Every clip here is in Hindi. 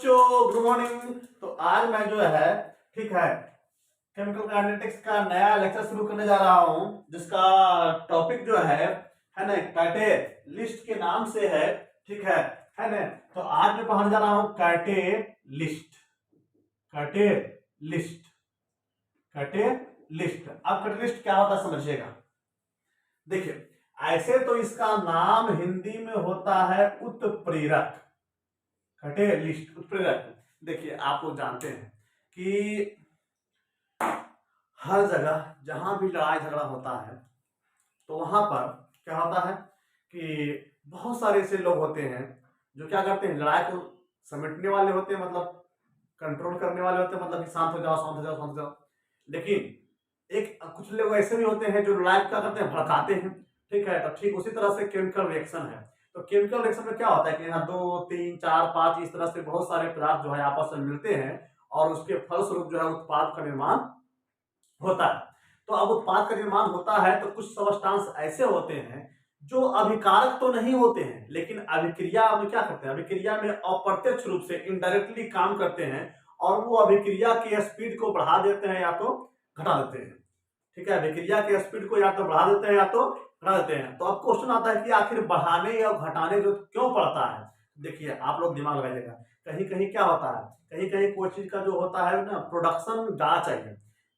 बच्चों गुड मॉर्निंग। तो आज मैं जो है ठीक है केमिकल काइनेटिक्स का नया लेक्चर शुरू करने जा रहा हूं, जिसका टॉपिक जो है ना कैटेलिस्ट के नाम से है। ठीक है ना। तो आज मैं पढ़ाने जा रहा हूं कैटेलिस्ट। कैटेलिस्ट कैटेलिस्ट अब कैटेलिस्ट क्या होता है समझिएगा। देखिए, ऐसे तो इसका नाम हिंदी में होता है उत्प्रेरक। कैटेलिस्ट उत्प्रेरक। देखिए, आप लोग जानते हैं कि हर जगह जहां भी लड़ाई झगड़ा होता है तो वहां पर क्या होता है कि बहुत सारे ऐसे लोग होते हैं जो क्या करते हैं, लड़ाई को समेटने वाले होते हैं, मतलब कंट्रोल करने वाले होते हैं, मतलब कि शांत हो जाओ शांत हो जाओ शांत हो जाओ। लेकिन एक कुछ लोग ऐसे भी होते हैं जो लड़ाई क्या करते हैं, भड़काते हैं। ठीक है, तो ठीक उसी तरह से केमिकल रिएक्शन है। तो केमिकल रिएक्शन में क्या होता है कि यहाँ 2 3 4 5 इस तरह से बहुत सारे पदार्थ जो है आपस में मिलते हैं और उसके फलस्वरूप जो है उत्पाद का निर्माण होता है। तो अब उत्पाद का निर्माण होता है तो कुछ सबस्टांस ऐसे होते हैं जो अभिकारक तो नहीं होते हैं, लेकिन अभिक्रिया में क्या करते हैं, अभिक्रिया में अप्रत्यक्ष रूप से इनडायरेक्टली काम करते हैं और वो अभिक्रिया की स्पीड को बढ़ा देते हैं या तो घटा देते हैं। ठीक है, अभिक्रिया के स्पीड को या तो बढ़ा देते हैं या तो घटा देते हैं। तो अब क्वेश्चन आता है कि आखिर बढ़ाने या घटाने जो क्यों पड़ता है। देखिए, आप लोग दिमाग लगाइएगा। कहीं कहीं क्या होता है, कहीं कहीं कोई चीज का जो होता है ना प्रोडक्शन ज्यादा चाहिए,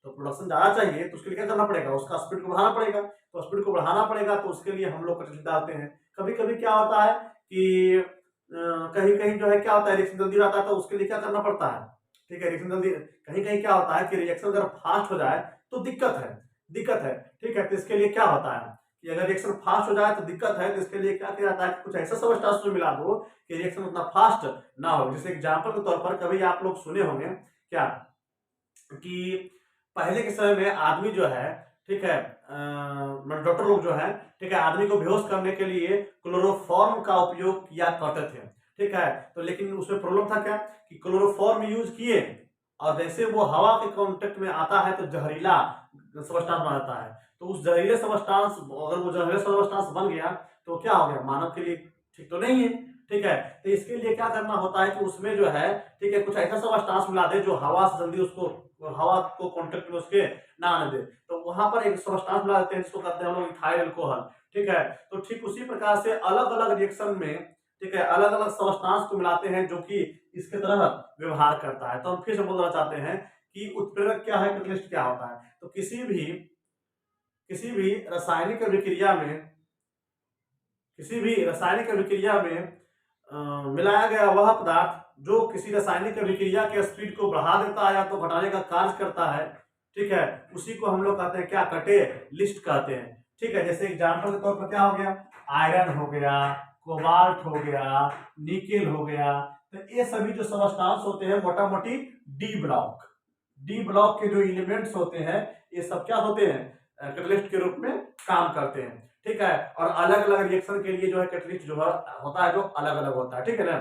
तो प्रोडक्शन ज्यादा चाहिए तो उसके लिए क्या करना पड़ेगा, उसका स्पीड को बढ़ाना पड़ेगा। तो स्पीड को बढ़ाना पड़ेगा तो उसके लिए हम लोग कैटेलिस्ट डालते हैं। कभी कभी क्या होता है कि कहीं कहीं जो है क्या होता है, रिएक्शन जल्दी आता है तो उसके लिए क्या करना पड़ता है। ठीक है, रिएक्शन जल्दी, कहीं कहीं क्या होता है कि रिएक्शन अगर फास्ट हो जाए तो दिक्कत है। ठीक है, तो इसके लिए क्या होता है कि अगर रिएक्शन फास्ट हो जाए तो दिक्कत है, तो इसके लिए क्या किया जाता है कि कुछ ऐसा सबस्टांस में मिला दो कि रिएक्शन उतना फास्ट ना हो। जैसे एग्जांपल के तौर पर कभी आप लोग सुने होंगे क्या कि पहले के समय में आदमी जो है, ठीक है, डॉक्टर लोग जो है, ठीक है, आदमी को बेहोश करने के लिए क्लोरोफॉर्म का उपयोग किया करते थे। ठीक है, तो लेकिन उसमें प्रॉब्लम था क्या कि क्लोरोफॉर्म यूज किए और जैसे वो हवा के कांटेक्ट में आता है तो जहरीला सबस्टांस बन जाता है। तो उस जहरीले सबस्टांस, अगर वो जहरीला सबस्टांस बन गया तो क्या हो गया, मानव के लिए ठीक तो नहीं है। ठीक है, तो इसके लिए क्या करना होता है कि उसमें जो है, ठीक है, कुछ ऐसा सबस्टांस मिला दे जो हवा से जल्दी उसको, हवा को कांटेक्ट में उसके ना आने दे। तो वहां पर एक सबस्टांस मिला देते हैं जिसको कहते हैं हम लोग इथाइल अल्कोहल। ठीक है, तो ठीक उसी प्रकार से अलग अलग रिएक्शन में, ठीक है, अलग अलग सबस्टांस को मिलाते हैं जो कि इसके तरह व्यवहार करता है। तो हम फिर से बोलना चाहते हैं कि उत्प्रेरक क्या है, कैटेलिस्ट क्या होता है। तो किसी भी रासायनिक अभिक्रिया में मिलाया गया वह पदार्थ जो किसी रासायनिक अभिक्रिया के स्पीड को बढ़ा देता है या तो घटाने का कार्य करता है, ठीक है, उसी को हम लोग कहते हैं क्या, कैटेलिस्ट कहते हैं। ठीक है, जैसे एग्जांपल के तौर पर क्या हो गया, आयरन हो गया, कोबाल्ट हो गया, निकेल हो गया। तो ये सभी जो सबस्टांस होते हैं मोटा मोटी डी ब्लॉक के जो एलिमेंट्स होते हैं, ये सब क्या होते हैं, कैटेलिस्ट के रूप में काम करते हैं। ठीक है, और अलग अलग रिएक्शन के लिए जो है कैटेलिस्ट जो है होता है जो अलग अलग होता है। ठीक है ना,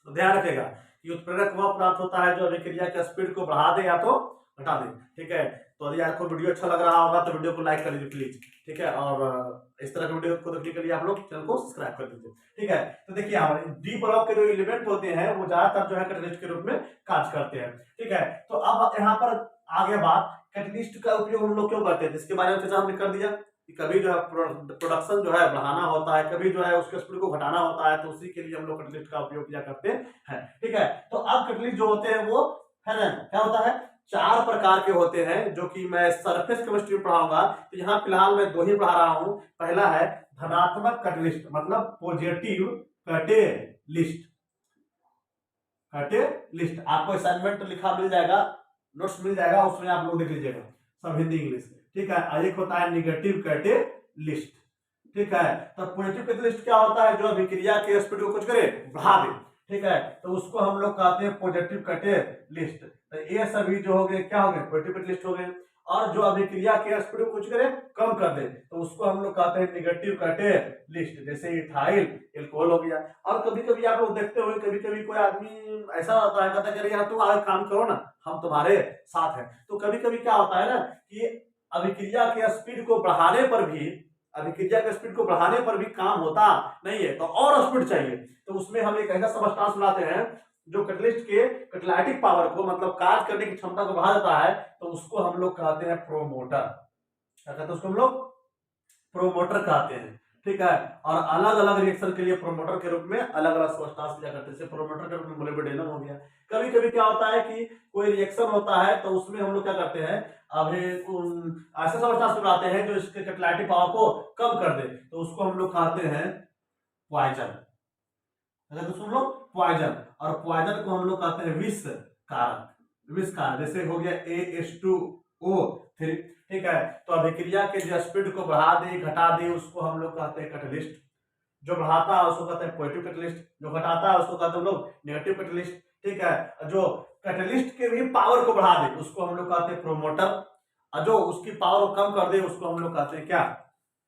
तो ध्यान रखिएगा कि उत्प्रेरक वह पदार्थ होता है जो अभिक्रिया के स्पीड को बढ़ा दे या तो घटा दे। ठीक है, तो यदि आपको वीडियो अच्छा लग रहा होगा तो वीडियो को लाइक कर लीजिए प्लीज। ठीक है, और इस तरह के वीडियो को देखने के लिए आप लोग चैनल को सब्सक्राइब कर लीजिए। ठीक है, तो देखिए हमारे डी ब्लॉक के जो एलिमेंट होते हैं वो ज्यादातर जो है कैटेलिस्ट के रूप में कार्य करते हैं। ठीक है, तो अब यहाँ पर आगे बात, कैटेलिस्ट का उपयोग हम लोग क्यों करते हैं, जिसके बारे में चर्चा हमने कर दिया कि कभी जो है प्रोडक्शन जो है बढ़ाना होता है, कभी जो है उसके स्पीड को घटाना होता है, तो उसी के लिए हम लोग कैटेलिस्ट का उपयोग किया करते हैं। ठीक है, तो अब कैटेलिस्ट जो होते हैं वो है ना क्या होता है, 4 प्रकार के होते हैं जो कि मैं सरफेस केमिस्ट्री में पढ़ाऊंगा। तो यहाँ फिलहाल मैं 2 ही पढ़ा रहा हूँ। पहला है धनात्मक कैटेलिस्ट, मतलब पॉजिटिव कैटेलिस्ट। आपको असाइनमेंट लिखा मिल जाएगा, नोट्स मिल जाएगा, उसमें आप लोग देख लीजिएगा, सब हिंदी इंग्लिश। ठीक है, एक होता है निगेटिव कैटेलिस्ट। ठीक है, तो पॉजिटिव कैटेलिस्ट क्या होता है, जो अभिक्रिया के स्पीड को कुछ करे, बढ़ा दे। ठीक है, तो उसको हम लोग कहते हैं पॉजिटिव कैटेलिस्ट। तो ये सभी जो हो गए क्या हो गए, पॉजिटिव कैटेलिस्ट हो गए। और जो अभिक्रिया के स्पीड को कुछ करे, कम कर दे, तो उसको हम लोग कहते हैं निगेटिव कैटेलिस्ट, जैसे इथाइल अल्कोहल हो गया। और कभी कभी आप लोग देखते हो, कभी कभी कोई आदमी ऐसा होता है, कहता है यार तुम आगे काम करो ना, हम तुम्हारे साथ हैं। तो कभी कभी क्या होता है ना कि अभिक्रिया के स्पीड को बढ़ाने पर भी काम होता नहीं है, तो और स्पीड चाहिए। तो उसमें हम एक ऐसा सबस्टांस मिलाते हैं जो कैटलिस्ट के कैटालिटिक पावर को मतलब कार्य करने की क्षमता को बढ़ा देता है, तो उसको हम लोग कहते हैं प्रोमोटर। क्या कहते हैं उसको हम लोग? प्रोमोटर कहते हैं। ठीक है, और अलग अलग रिएक्शन के लिए प्रोमोटर के रूप में अलग अलग सब्सटेंस लिया करते हैं। जैसे प्रोमोटर के रूप में मोलिब्डेनम हो गया। कभी कभी क्या होता है कि कोई रिएक्शन होता है तो उसमें हम लोग क्या करते हैं, अभी ऐसे सब्सटेंस बनाते हैं जो इसके कैटालिटिक पावर को कम कर दे, तो उसको हम लोग कहते हैं पॉइजन। अगर तो सुन लो, पॉइजन। और पॉइजन को हम लोग कहते हैं विष कारक। विष कारक जैसे हो गया AH2O3। ठीक है, तो अभिक्रिया के जो स्पीड को बढ़ा दे घटा दे उसको हम लोग कहते हैं कैटलिस्ट। जो बढ़ाता है उसको कहते हैं पॉजिटिव कैटलिस्ट, जो घटाता है उसको कहते हैं हम लोग नेगेटिव कैटलिस्ट। ठीक है, जो कैटलिस्ट के भी पावर को बढ़ा दे उसको हम लोग कहते हैं प्रोमोटर, और जो उसकी पावर को कम कर दे उसको हम लोग कहते हैं क्या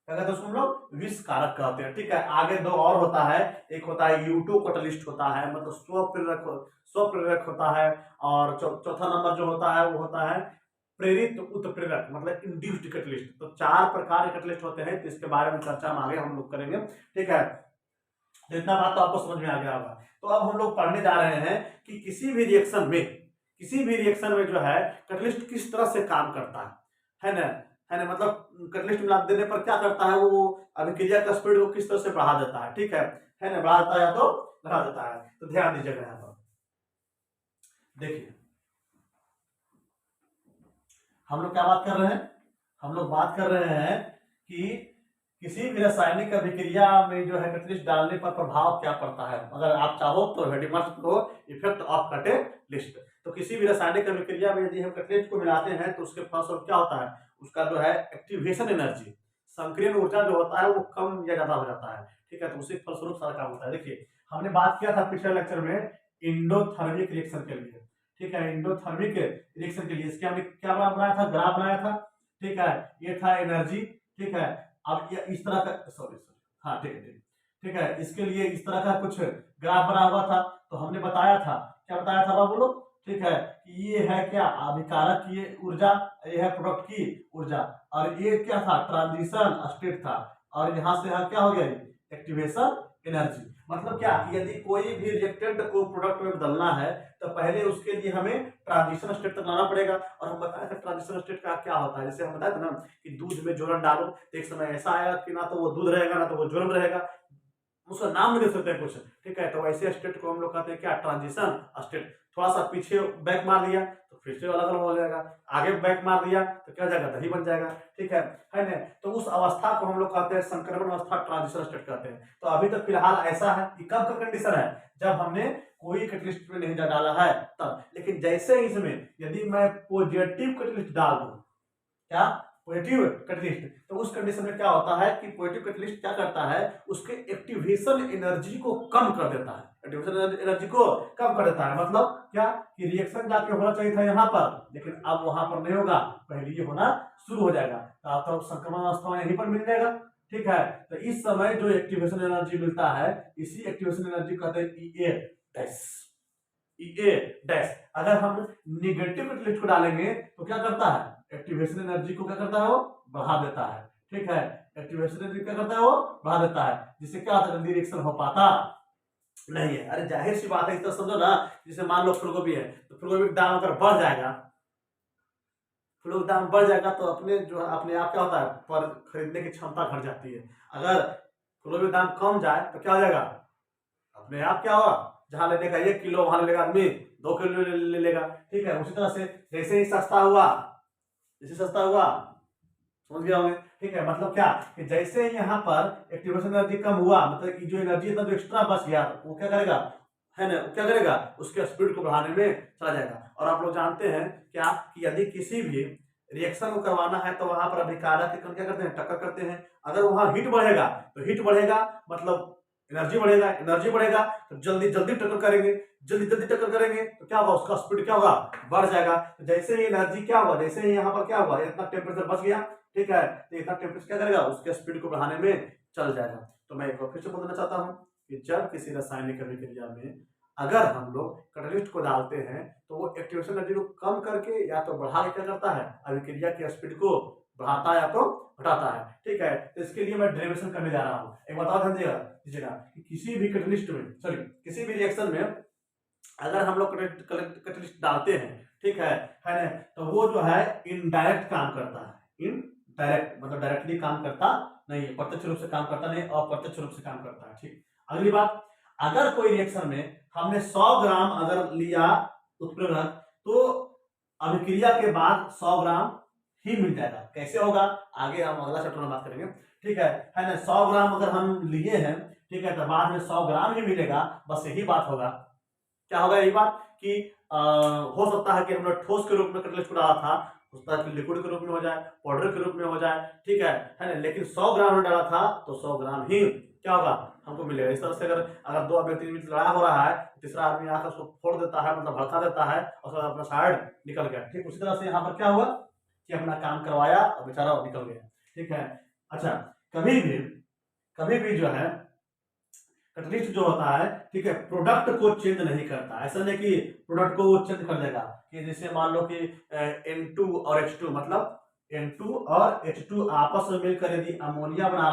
कहते हैं उसको हम लोग विष कारक कहते हैं। ठीक है, आगे दो और होता है, एक होता है यूटो कैटलिस्ट होता है, मतलब स्वप्रेरक होता है। और चौथा नंबर जो होता है वो होता है प्रेरित उत्प्रेरक, मतलब इंड्यूस्ड कैटलिस्ट। तो 4 प्रकार के कैटलिस्ट होते हैं, तो इसके बारे में चर्चा हम आगे हम लोग करेंगे। ठीक है, तो इतना बात तो आपको समझ में आ गया होगा। तो अब हम लोग पढ़ने जा रहे हैं कि किसी भी रिएक्शन में जो है कैटलिस्ट किस तरह से काम करता है ना, मतलब कैटलिस्ट मिला देने पर क्या करता है वो अभिक्रिया का स्पीड को किस तरह से बढ़ा देता है। ठीक है ना, बढ़ा देता है या तो घटा देता है। तो ध्यान दीजिएगा यहाँ पर, देखिए हम लोग क्या बात कर रहे हैं, हम लोग बात कर रहे हैं कि किसी भी रासायनिक अभिक्रिया में जो है कैटलिस्ट डालने पर प्रभाव क्या पड़ता है। अगर आप चाहो तो हेडिंग मार्क्स को इफेक्ट ऑफ कैटलिस्ट। तो किसी भी रासायनिक अभिक्रिया में यदि हम कैटलिस्ट को मिलाते हैं तो उसके फलस्वरूप क्या होता है, उसका जो है एक्टिवेशन एनर्जी, संक्रियण ऊर्जा जो होता है वो कम या ज्यादा हो जाता है। ठीक है, तो उसी फलस्वरूप सारा काम होता है। देखिए हमने बात किया था पिछले लेक्चर में इंडोथर्मिक रिएक्शन के लिए। ठीक है, इंडोथर्मिक रिएक्शन के लिए इसके हमने क्या बनाया था, ग्राफ बनाया था। ठीक है, ये था एनर्जी। ठीक है, अब ये इस तरह का सॉरी हाँ ठीक है ठीक है, इसके लिए इस तरह का कुछ ग्राफ बना हुआ था। तो हमने बताया था, क्या बताया था बाबू लोग? ठीक है, कि ये है क्या अभिकारक की ऊर्जा, ये है प्रोडक्ट की ऊर्जा, और ये क्या था ट्रांजिशन स्टेट था, और यहाँ से यहाँ क्या हो गया एक्टिवेशन एनर्जी। मतलब क्या कि यदि कोई भी रिएक्टेंट को प्रोडक्ट में बदलना है तो पहले उसके लिए हमें ट्रांजिशन स्टेट तक लाना पड़ेगा। और हम बताया था ट्रांजिशन स्टेट का क्या होता है, जैसे हम बताया था ना कि दूध में जोरन डालो तो एक समय ऐसा आएगा कि ना तो वो दूध रहेगा ना तो वो जोरन रहेगा, उसका नाम नहीं दे सकते कुछ। ठीक है, तो ऐसे स्टेट को हम लोग कहते हैं क्या ट्रांजिशन स्टेट। थोड़ा सा पीछे बैक मार दिया तो फिर से अलग अलग हो जाएगा, आगे बैक मार दिया तो क्या हो जाएगा, दही बन जाएगा। ठीक है ना, तो उस अवस्था को हम लोग कहते हैं संक्रमण अवस्था, ट्रांजिशन स्टेट कहते हैं। तो अभी तक फिलहाल ऐसा है कि कब का कंडीशन है, जब हमने कोई कैटलिस्ट में नहीं डाला है तब। लेकिन जैसे इसमें यदि मैं पॉजिटिव कैटलिस्ट डाल दूं, क्या पॉजिटिव कैटलिस्ट, तो उस कंडीशन में क्या होता है कि पॉजिटिव कैटलिस्ट क्या करता है, उसके एक्टिवेशन एनर्जी को कम कर देता है। एक्टिवेशन एनर्जी को कम कर देता है मतलब क्या कि रिएक्शन जाके होना चाहिए था यहाँ पर, लेकिन अब वहां पर नहीं होगा, पहले ये होना शुरू हो जाएगा। तो आपको संक्रमण अवस्था यहीं पर मिल जाएगा। ठीक है, तो इस समय जो एक्टिवेशन एनर्जी मिलता है इसी एक्टिवेशन एनर्जी कहते हैं EA डैश। EA dash. अगर हम निगेटिव कैटलिस्ट को डालेंगे तो क्या करता है, एक्टिवेशन एनर्जी को क्या करता है, वो बढ़ा देता है। ठीक है, एक्टिवेशन एनर्जी क्या करता है, वो बढ़ा देता है, जिससे क्या होता है जल्दी रिएक्शन हो पाता नहीं है। अरे जाहिर सी बात है, इस तरह समझो ना, जैसे मान लो फूलगोभी है तो फूलगोभी का दाम अगर बढ़ जाएगा, फूलगोभी दाम बढ़ जाएगा तो अपने आप क्या होता है, पर खरीदने की क्षमता घट जाती है। अगर फूलगोभी दाम कम जाए तो क्या हो जाएगा, अपने आप क्या होगा, जहां लेने का 1 किलो वहां लेगा आदमी 2 किलो ले लेगा। ठीक है, उसी तरह से जैसे ही सस्ता हुआ, जैसे सस्ता हुआ, समझ गया होंगे। ठीक है, मतलब क्या कि जैसे यहाँ पर एक्टिवेशन एनर्जी कम हुआ, मतलब जो एनर्जी इतना जो एक्स्ट्रा बच गया वो क्या करेगा, है ना, क्या करेगा, उसके स्पीड को बढ़ाने में चला जाएगा। और आप लोग जानते हैं क्या कि यदि किसी भी रिएक्शन को करवाना है तो वहां पर अभिकारक के कण क्या करते हैं, टक्कर करते हैं। अगर वहां हीट बढ़ेगा तो हीट बढ़ेगा मतलब एनर्जी बढ़ेगा, एनर्जी बढ़ेगा तो जल्दी जल्दी टक्कर करेंगे, जल्दी जल्दी टक्कर करेंगे तो क्या होगा, उसका स्पीड क्या होगा, बढ़ जाएगा। तो जैसे ही एनर्जी क्या हुआ, जैसे ही यहाँ पर क्या हुआ, इतना टेम्परेचर बच गया। ठीक है, तो इतना टेम्परेचर क्या करेगा, उसके स्पीड को बढ़ाने में चल जाएगा। तो मैं एक बार फिर से बोलना चाहता हूँ कि जब किसी रासायनिक अभिक्रिया में अगर हम लोग कैटलिस्ट को डालते हैं तो वो एक्टिवेशन एनर्जी को कम करके या तो बढ़ा के क्या करता है, अभिक्रिया की स्पीड को बढ़ाता है या तो घटाता है। ठीक है, तो इसके लिए मैं डेरिवेशन करने जा रहा हूँ। एक बताओ ध्यान दीजिएगा कि किसी भी कैटलिस्ट में, सॉरी किसी भी रिएक्शन में अगर हम लोग कैटलिस्ट डालते हैं, ठीक है ना, तो वो जो है इनडायरेक्ट काम करता है। इनडायरेक्ट मतलब डायरेक्टली काम करता नहीं है, प्रत्यक्ष रूप से काम करता नहीं, अप्रत्यक्ष रूप से काम करता है। ठीक, अगली बात, अगर कोई रिएक्शन में हमने 100 ग्राम अगर लिया उत्प्रेरक, तो अभिक्रिया के बाद 100 ग्राम ही मिल जाएगा। कैसे होगा आगे हम अगला चैप्टर में बात करेंगे, ठीक है ना। 100 ग्राम अगर हम लिए हैं, ठीक है, तो बाद में 100 ग्राम ही मिलेगा, बस यही बात होगा। क्या होगा यही बात कि हो सकता है कि हमने ठोस के रूप में कैटलिस्ट को डाला था, हो सकता है कि लिक्विड के रूप में हो जाए, पाउडर के रूप में हो जाए, ठीक है ना, लेकिन 100 ग्राम में डाला था तो 100 ग्राम ही क्या होगा हमको मिलेगा। इस तरह से अगर दो व्यक्ति के बीच लड़ाई हो रहा है, तीसरा आदमी आकर उसको फोड़ देता है, मतलब भड़का देता है और अपना साइड निकल गया। ठीक उसी तरह से यहाँ पर क्या हुआ कि अपना काम करवाया और बेचारा निकल गया। ठीक है, अच्छा, कभी भी जो है कैटलिस्ट जो होता है, ठीक है, प्रोडक्ट को चेंज नहीं करता। ऐसा नहीं कि प्रोडक्ट को वो चेंज कर देगा, कि जैसे मान लो कि N2 और H2 मतलब N2 और H2 आपस में मिलकर यदि अमोनिया बना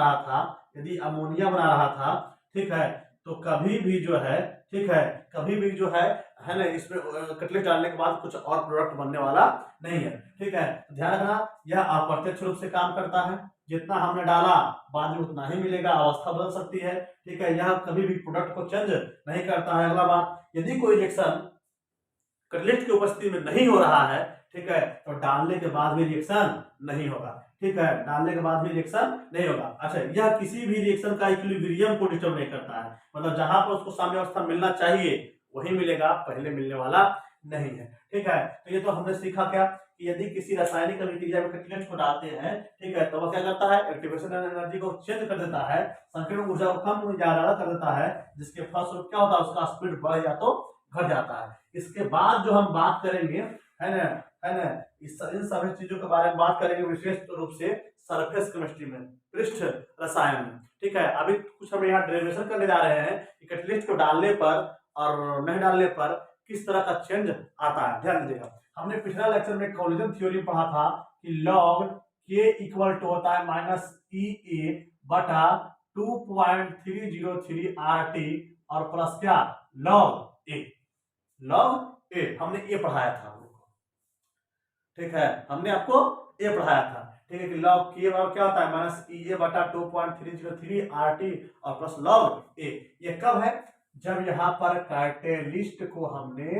रहा था, ठीक है, तो कभी भी जो है, ठीक है, कभी भी जो है ना, इसमें कैटलिस्ट डालने के बाद कुछ और प्रोडक्ट बनने वाला नहीं है। ठीक है, ध्यान रखना, यह अप्रत्यक्ष रूप से काम करता है। जितना हमने डाला बाद में उतना ही मिलेगा, अवस्था बदल सकती है। ठीक है, यह कभी भी प्रोडक्ट को चेंज नहीं करता है। अगला बात, यदि कोई रिएक्शन कैटलिस्ट की उपस्थिति में नहीं हो रहा है, ठीक है, तो डालने के बाद भी रिएक्शन नहीं होगा। ठीक है, डालने के बाद भी रिएक्शन नहीं होगा। अच्छा, यह किसी भी रिएक्शन का इक्विलिब्रियम को डिस्टर्ब नहीं करता है, मतलब जहां पर उसको साम्यावस्था मिलना चाहिए वही मिलेगा, पहले मिलने वाला नहीं है। ठीक है, तो ये तो हमने सीखा क्या कि यदि किसी रासायनिक अभिक्रिया में कैटलिस्ट को डालते हैं, ठीक है, तो वह क्या करता है, एक्टिवेशन एनर्जी को चेंज कर देता है, संकीर्ण ऊर्जा को कम ज्यादा कर देता है, जिसके फलस्वरूप क्या होता है, उसका स्पीड बढ़ या तो घट जाता है। इसके बाद जो हम बात करेंगे, है ना, इन सभी चीजों के बारे में बात करेंगे विशेष रूप से सरफेस केमिस्ट्री में, पृष्ठ रसायन में। ठीक है, अभी कुछ हम यहाँ डेरिवेशन करने जा रहे हैं कि कैटलिस्ट को डालने पर और नहीं डालने पर किस तरह का चेंज आता है। ध्यान दीजिएगा, हमने पिछला लेक्चर में कोलिजन थ्योरी पढ़ा था कि लॉग के इक्वल टू होता है -EA बटा 2.303 RT और प्लस क्या लॉग ए हमने ये पढ़ाया था आपको। ठीक है, हमने आपको ये पढ़ाया था। ठीक है, कि लॉग के और क्या होता है -EA बटा 2.303 RT और प्लस लॉग ए। ये कब है, जब यहाँ पर कैटलिस्ट को हमने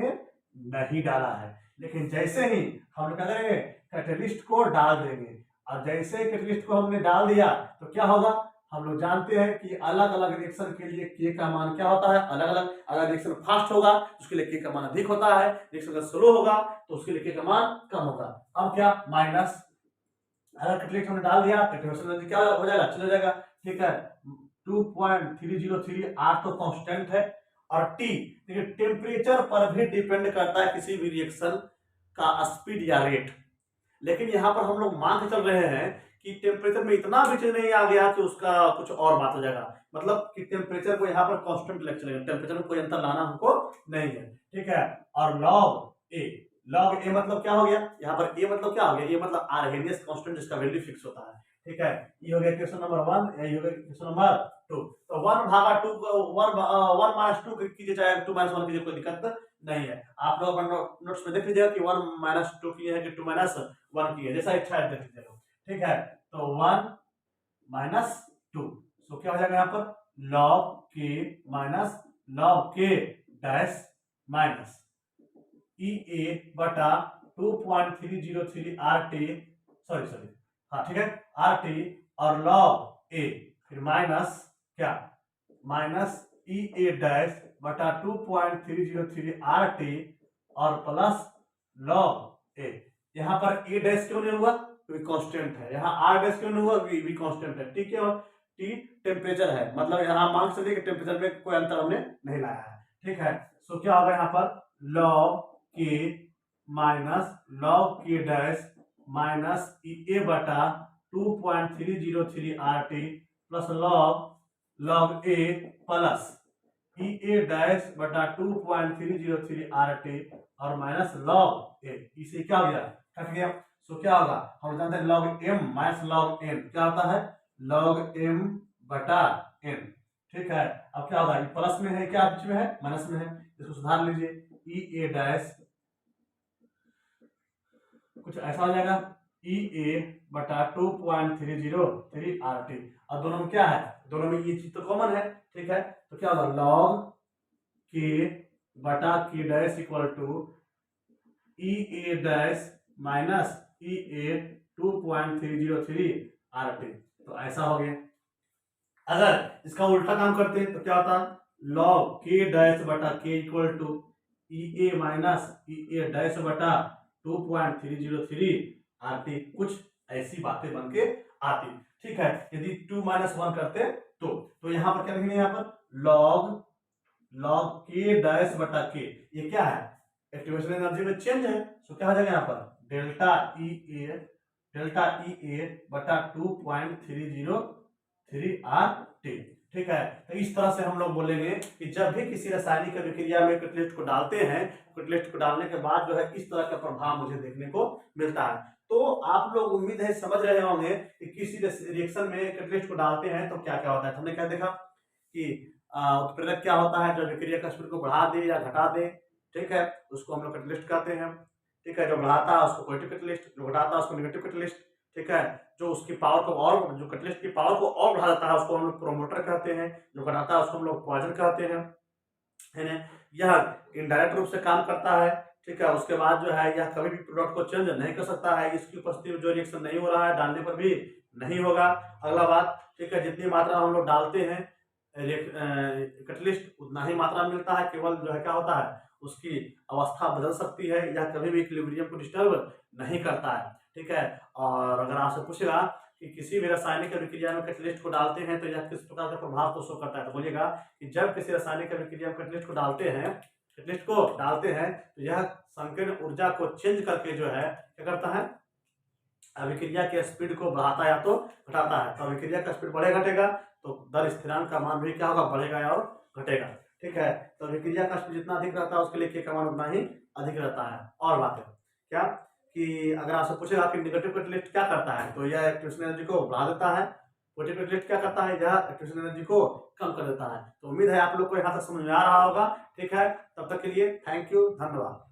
नहीं डाला है, लेकिन जैसे ही हम क्या करेंगे, कैटलिस्ट को डाल देंगे, और जैसे कैटलिस्ट को हमने डाल दिया तो क्या होगा, हम लोग जानते हैं कि अलग अलग रिएक्शन के लिए के का मान क्या होता है अलग अलग। अगर रिएक्शन फास्ट होगा तो उसके लिए के का मान अधिक होता है, रिएक्शन अगर स्लो होगा तो उसके लिए के का मान कम होगा। अब क्या माइनस, अगर कैटलिस्ट हमने डाल दिया तो क्या हो जाएगा, चला जाएगा। ठीक है, 2.303 R तो कांस्टेंट है, और T देखिए टेम्परेचर पर भी डिपेंड करता है किसी भी रिएक्शन का स्पीड या रेट। लेकिन यहाँ पर हम लोग मान के चल रहे हैं कि टेम्परेचर में इतना भी चेंज नहीं आ गया कि उसका कुछ और बात हो जाएगा, मतलब कि टेम्परेचर को यहाँ पर कांस्टेंट लेकर चलेगा, टेम्परेचर में कोई अंतर लाना हमको नहीं है। ठीक है, और लॉग ए मतलब क्या हो गया, यहाँ पर ए मतलब क्या हो गया, ये मतलब आर्हेनियस कांस्टेंट जिसका वैल्यू फिक्स होता है। ठीक है, ये हो गया क्वेश्चन नंबर 1, ये हो गया क्वेश्चन नंबर 2। तो 1/2 1 माइनस 2 कीजिए, चाहे 2 माइनस 1 कीजिए, कोई दिक्कत नहीं है। आप लोग अपने नोट्स में देख लीजिएगा कि 1 माइनस 2 किए हैं कि 2 माइनस 1 किए, जैसा इच्छा है देख लीजिएगा। ठीक है, तो 1 माइनस 2, तो क्या हो जाएगा यहाँ पर लॉग के माइनस लॉग के डैश माइनस EA बटा 2.303 RT, सॉरी हाँ ठीक है RT और लॉग ए, फिर माइनस क्या EA डैश बटा 2.303 RT और प्लस लॉग ए। यहाँ पर ए डैश क्यों नहीं हुआ, क्योंकि कांस्टेंट है। यहाँ आर डैश क्यों नहीं हुआ, भी कांस्टेंट है। ठीक है, टी टेम्परेचर है, मतलब यहाँ मान सकते कि टेम्परेचर में कोई अंतर हमने नहीं लाया है। ठीक है, सो क्या होगा यहाँ पर लॉग के माइनस लॉग के डैश माइनस ए बटा 2.303 RT प्लस लॉग ए प्लस EA डैश बटा 2.303 RT और माइनस लॉग ए। इसे क्या हो गया, कट गया। सो क्या होगा, हम जानते हैं log M minus log N क्या होता है, लॉग एम बटा एन। ठीक है, अब क्या होगा, प्लस में है क्या बीच में है, माइनस में है, इसको सुधार लीजिए, ई ए डैश कुछ ऐसा हो जाएगा, ई ए बटा 2.303 आर टी। और दोनों में क्या है, दोनों में ये चीज तो कॉमन है, ठीक है। तो क्या होगा, लॉग के बटा K dash equal to E A dash minus E A 2.303 R T. तो ऐसा हो गया। अगर इसका उल्टा काम करते तो क्या होता, लॉग के डैश बटा K equal to E A minus E A dash बटा 2.303 आती। कुछ ऐसी बातें बन के आती, ठीक है। यदि 2 - 1 करते तो यहाँ पर क्या लिखेंगे, यहाँ पर लॉग के डैश बटा के, ये क्या है, एक्टिवेशन एनर्जी में चेंज है। तो क्या हो जाएगा यहाँ पर डेल्टा ई ए बटा 2.303 आर टी, ठीक है। तो इस तरह से हम लोग बोलेंगे कि जब भी किसी रासायनिक अभिक्रिया में कैटलिस्ट को डालते हैं, कैटलिस्ट को डालने के बाद जो है इस तरह का प्रभाव मुझे देखने को मिलता है। तो आप लोग उम्मीद है समझ रहे होंगे कि किसी रिएक्शन में कैटलिस्ट को डालते हैं तो क्या क्या होता है। हमने क्या देखा कि उत्प्रेरक क्या होता है, जो अभिक्रिया का स्पीड को बढ़ा दे या घटा दे, ठीक है, उसको हम लोग कैटलिस्ट कहते हैं, ठीक है। जो बढ़ाता है उसको पॉजिटिव कैटलिस्ट, जो घटाता है उसको नेगेटिव कैटलिस्ट, ठीक है। जो उसकी पावर को और, जो कैटलिस्ट की पावर को और बढ़ा देता है उसको हम लोग प्रोमोटर कहते हैं, जो घटाता है उसको हम लोग पॉइजन कहते हैं, है ना। यह इनडायरेक्ट रूप से काम करता है, ठीक है। उसके बाद जो है यह कभी भी प्रोडक्ट को चेंज नहीं कर सकता है, इसकी उपस्थिति में जो रिएक्शन नहीं हो रहा है डालने पर भी नहीं होगा। अगला बात, ठीक है, जितनी मात्रा हम लोग डालते हैं कैटलिस्ट उतना ही मात्रा मिलता है, केवल जो है क्या होता है उसकी अवस्था बदल सकती है, यह कभी भी इक्विलिब्रियम को डिस्टर्ब नहीं करता है, ठीक है। और अगर आपसे पूछेगा कि किसी भी रासायनिक अभिक्रिया में कैटलिस्ट को डालते हैं तो यह किस प्रकार का प्रभाव को शो करता है, तो बोलिएगा कि जब किसी रासायनिक अभिक्रिया में कैटलिस्ट को डालते हैं तो यह संकीर्ण ऊर्जा को चेंज करके जो है क्या करता है, अभिक्रिया के स्पीड को बढ़ाता है या तो घटाता है। तो अभिक्रिया का स्पीड बढ़े घटेगा तो दर स्थिरांक का मान भी क्या होगा, बढ़ेगा और घटेगा, ठीक है। तो अभिक्रिया का स्पीड जितना अधिक रहता है उसके लिए के का मान उतना ही अधिक रहता है। और बात है क्या कि अगर आपसे पूछेगा कि नेगेटिव कैटलिस्ट क्या करता है, तो यह एक्टिवेशन एनर्जी को बढ़ा देता है, पॉजिटिव कैटलिस्ट क्या करता है, यह एक्टिवेशन एनर्जी को कम कर देता है। तो उम्मीद है आप लोग को यहाँ तक समझ में आ रहा होगा, ठीक है। तब तक के लिए थैंक यू, धन्यवाद।